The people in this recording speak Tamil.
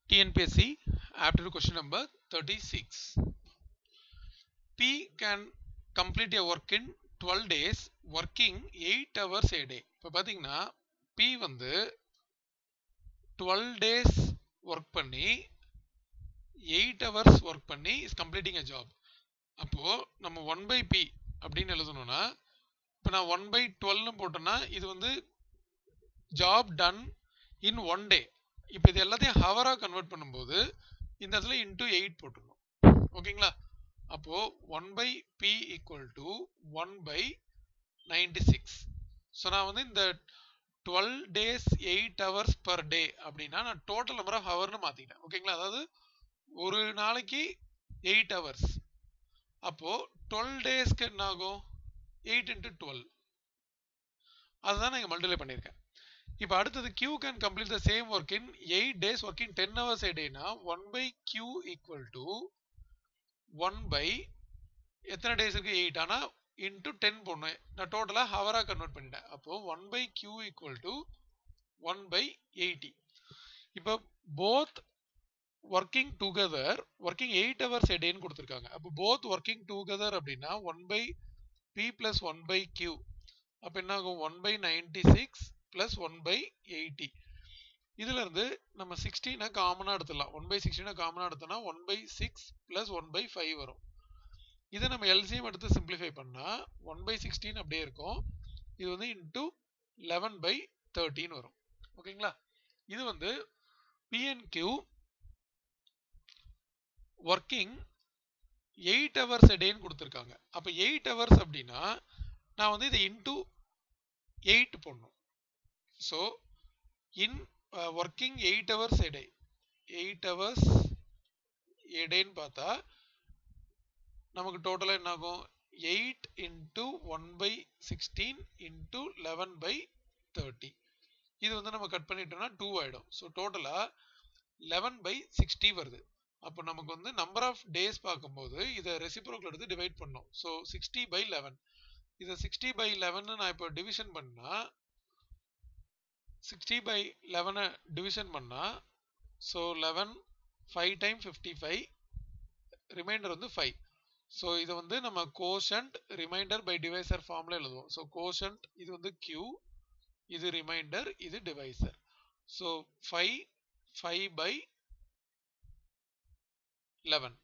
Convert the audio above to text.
TNPSC aptitude question number 36. P can complete a work in 12 days working 8 hours a day. இப்போ பார்த்தீங்கன்னா P வந்து 12 days work பண்ணி 8 hours work பண்ணி is completing a job. அப்போ நம்ம 1 by P அப்படின்னு எழுதணும்னா இப்போ நான் 1 by 12 போட்டேன்னா இது வந்து job done in 1 day. இப்போ இது எல்லாத்தையும் ஹவரா கன்வெர்ட் பண்ணும்போது இந்த இடத்துல இன்டூ 8 போட்டுருணும். ஓகேங்களா? அப்போ 1 by P equal to 1 by 96. So நான் வந்து இந்த 12 days 8 hours per day அப்படின்னா நான் டோட்டல் நம்பர் ஆஃப் ஹவர்னு மாத்திட்டேன். ஓகேங்களா? அதாவது ஒரு நாளைக்கு 8 hours. அப்போ 12 டேஸ்க்கு என்ன ஆகும்? 8 into 12. அதுதான் நான் இங்க மல்டிப்ளை பண்ணியிருக்கேன். இப்போ அடுத்தது Q can complete the same work in 8 days working 10 hours a day னா 1 by Q equal to 1 by எத்தனை டேஸ் இருக்கு 8 ஆனா into 10 போடணும். நான் டோட்டலா ஹவரா கன்வெர்ட் பண்ணிட்டேன். அப்போ 1 by Q equal to 1 by 80. இப்போ both working together working 8 hours a day ன்னு கொடுத்திருக்காங்க. அப்போ both working together அப்படின்னா 1 by P plus 1 by Q. அப்ப என்ன ஆகும் 1 by 96 plus 1 by 80. இதுல இருந்து நம்ம 16 காமனா எடுத்துடலாம். 1 by 16 காமனா எடுத்தோம்னா 1 by 6 plus 1 by 5 வரும். இதை நம்ம எல்சிஎம் எடுத்து சிம்பிளிஃபை பண்ணா 1 by 16 அப்படியே இருக்கும். இது வந்து இன்டூ 11 by 13 வரும். ஓகேங்களா? இது வந்து PNQ working 8 hours a day ன்னு கொடுத்திருக்காங்க. அப்ப 8 hours அப்படின்னா நான் வந்து இதை இன்டூ 8 போடணும். So in working 8 hours a day 8 hours a day ன்னு பார்த்தா நமக்கு டோட்டலா என்ன ஆகும் 8 into 1 by 16 into 11 by 30. இது வந்து நம்ம கட் பண்ணிட்டோம்னா 2 ஆயிடும். ஸோ டோட்டலா 11 by 60 வருது. அப்போ நமக்கு வந்து நம்பர் ஆஃப் டேஸ் பார்க்கும்போது இதை ரெசிப்ரோக்கல் எடுத்து டிவைட் பண்ணோம். So 60 by 11. இதை 60 by 11 நான் இப்போ டிவிஷன் பண்ணா 60 by 11 டிவிஷன் பண்ணா ஸோ 11 5 டைம் 55 ரிமைண்டர் வந்து 5. ஸோ இதை வந்து நம்ம கோஷன்ட் ரிமைண்டர் பை டிவைசர் ஃபார்ம்ல எழுதுவோம். ஸோ கோஷன்ட் இது வந்து Q, இது ரிமைண்டர், இது டிவைசர். So 5 by 11.